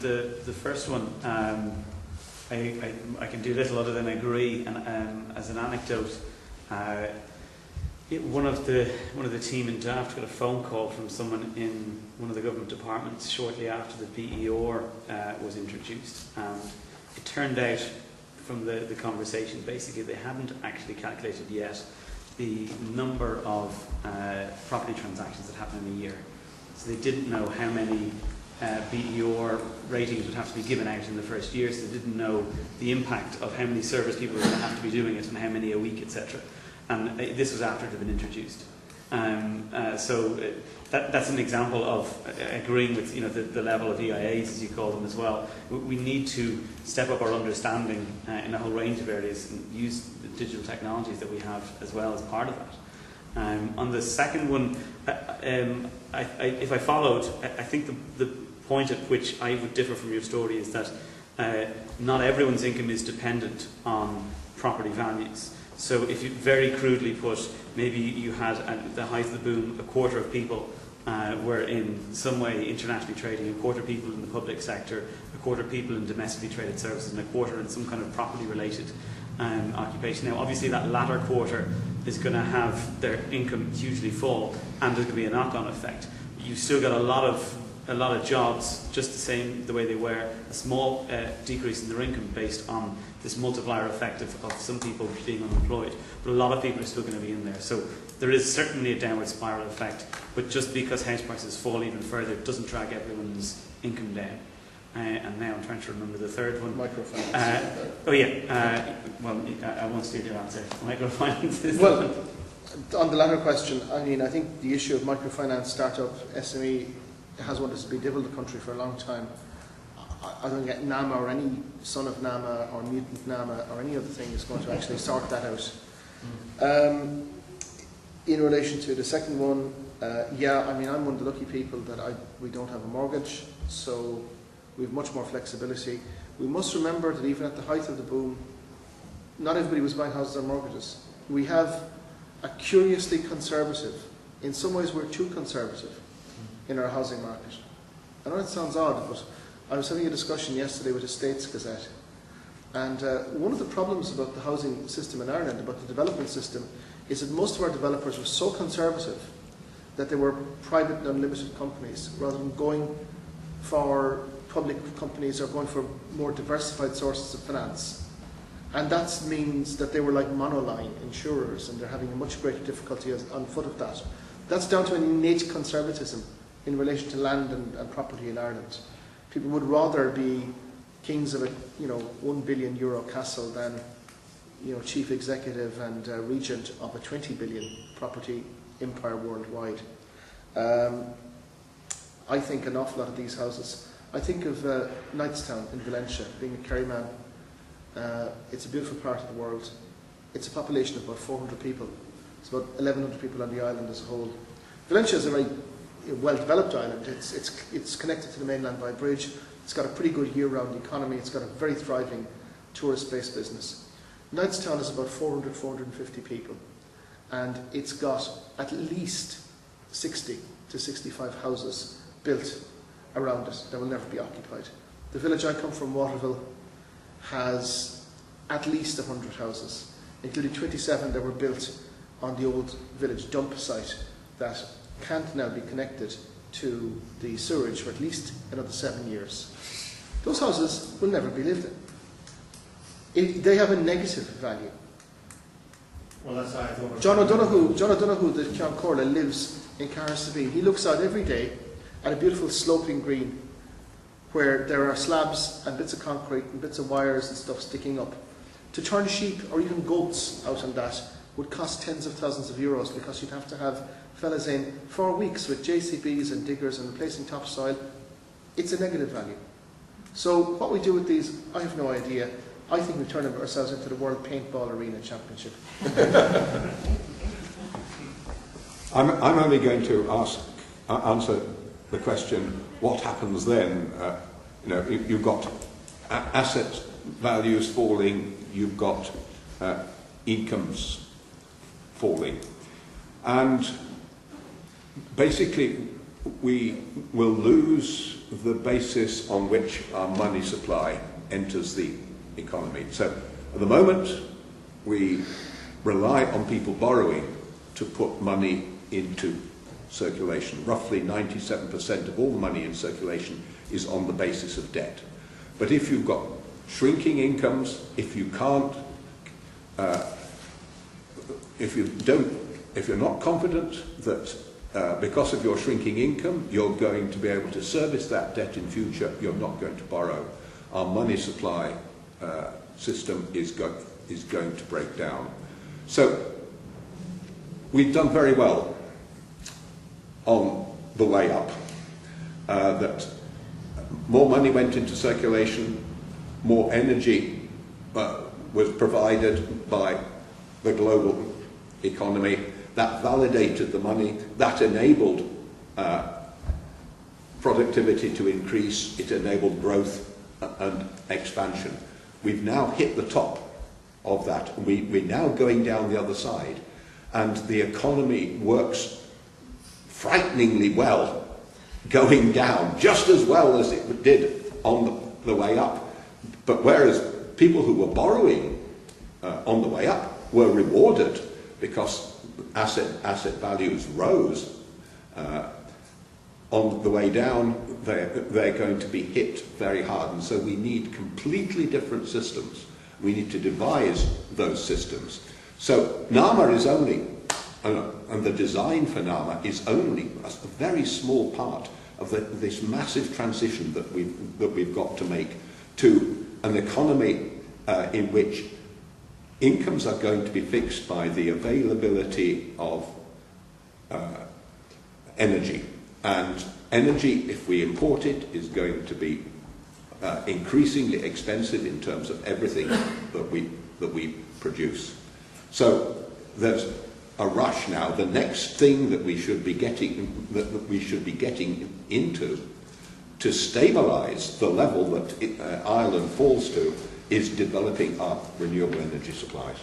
The first one, I can do little other than agree. And as an anecdote, one of the team in Daft got a phone call from someone in one of the government departments shortly after the BER was introduced, and it turned out from the conversation basically they hadn't actually calculated yet the number of property transactions that happen in a year. So they didn't know how many BER ratings would have to be given out in the first year, so they didn't know the impact of how many service people were going to have to be doing it and how many a week, etc. And this was after it had been introduced. That's an example of agreeing with the level of EIAs, as you call them, as well. We need to step up our understanding in a whole range of areas and use the digital technologies that we have as well as part of that. On the second one, if I followed, I think the point at which I would differ from your story is that not everyone's income is dependent on property values. So if you very crudely put, maybe you had at the height of the boom, a quarter of people were in some way internationally trading, a quarter of people in the public sector, a quarter of people in domestically traded services, and a quarter in some kind of property related occupation. Now obviously that latter quarter is going to have their income hugely fall, and there's going to be a knock-on effect. You've still got a lot of jobs just the same the way they were, a small decrease in their income based on this multiplier effect of some people being unemployed, but a lot of people are still going to be in there. So there is certainly a downward spiral effect, but just because house prices fall even further doesn't drag everyone's income down. And now I'm trying to remember the third one. Microfinance. I won't steal your answer. Microfinance is well, on the latter question, I think the issue of microfinance, startup, SME has wanted to be devil in the country for a long time. I don't get NAMA or any son of NAMA or mutant NAMA or any other thing is going to actually sort that out. In relation to the second one, I'm one of the lucky people that we don't have a mortgage, so we have much more flexibility. We must remember that even at the height of the boom, not everybody was buying houses on mortgages. We have a curiously conservative, in some ways we're too conservative in our housing market. I know it sounds odd, but I was having a discussion yesterday with the States Gazette, and one of the problems about the housing system in Ireland, about the development system, is that most of our developers were so conservative that they were private and unlimited companies rather than going for public companies or going for more diversified sources of finance. And that means that they were like monoline insurers, and they're having a much greater difficulty on foot of that. That's down to an innate conservatism in relation to land and property in Ireland. People would rather be kings of a €1 billion castle than chief executive and regent of a 20 billion property empire worldwide. I think an awful lot of these houses. I think of Knightstown in Valencia, being a Kerry man. It's a beautiful part of the world. It's a population of about 400 people. It's about 1,100 people on the island as a whole. Valencia is a very well-developed island. It's connected to the mainland by a bridge. It's got a pretty good year-round economy. It's got a very thriving tourist-based business. Knightstown is about 450 people, and it's got at least 60 to 65 houses built around it that will never be occupied. The village I come from, Waterville, has at least 100 houses, including 27 that were built on the old village dump site that can't now be connected to the sewerage for at least another 7 years. Those houses will never be lived in. They have a negative value. Well, that's how I thought. John O'Donoghue, the Count Corla, lives in Carrigsabeen. He looks out every day at a beautiful sloping green where there are slabs and bits of concrete and bits of wires and stuff sticking up. To turn sheep or even goats out on that would cost tens of thousands of euros, because you'd have to have fellas in for weeks with JCBs and diggers and replacing topsoil. It's a negative value. So what we do with these, I have no idea. I think we turn ourselves into the World Paintball Arena Championship. I'm only going to answer the question, what happens then? You've got asset values falling, you've got incomes falling, and basically we will lose the basis on which our money supply enters the economy. So at the moment, we rely on people borrowing to put money into circulation. Roughly 97% of all the money in circulation is on the basis of debt. But if you've got shrinking incomes, if you can't, if you're not confident that because of your shrinking income you're going to be able to service that debt in future, you're not going to borrow. Our money supply system is going to break down. So we've done very well on the way up. That more money went into circulation, more energy was provided by the global economy. That validated the money, that enabled productivity to increase, it enabled growth and expansion. We've now hit the top of that. We're now going down the other side, and the economy works frighteningly well going down, just as well as it did on the way up. But whereas people who were borrowing on the way up were rewarded because asset values rose, on the way down they're going to be hit very hard, and so we need completely different systems. We need to devise those systems. So NAMA is only, and the design for NAMA is only a very small part of this massive transition that we've got to make to an economy in which incomes are going to be fixed by the availability of energy. And energy, if we import it, is going to be increasingly expensive in terms of everything that we produce. So there's a rush now. The next thing that we should be getting into to stabilise the level that Ireland falls to is developing our renewable energy supplies.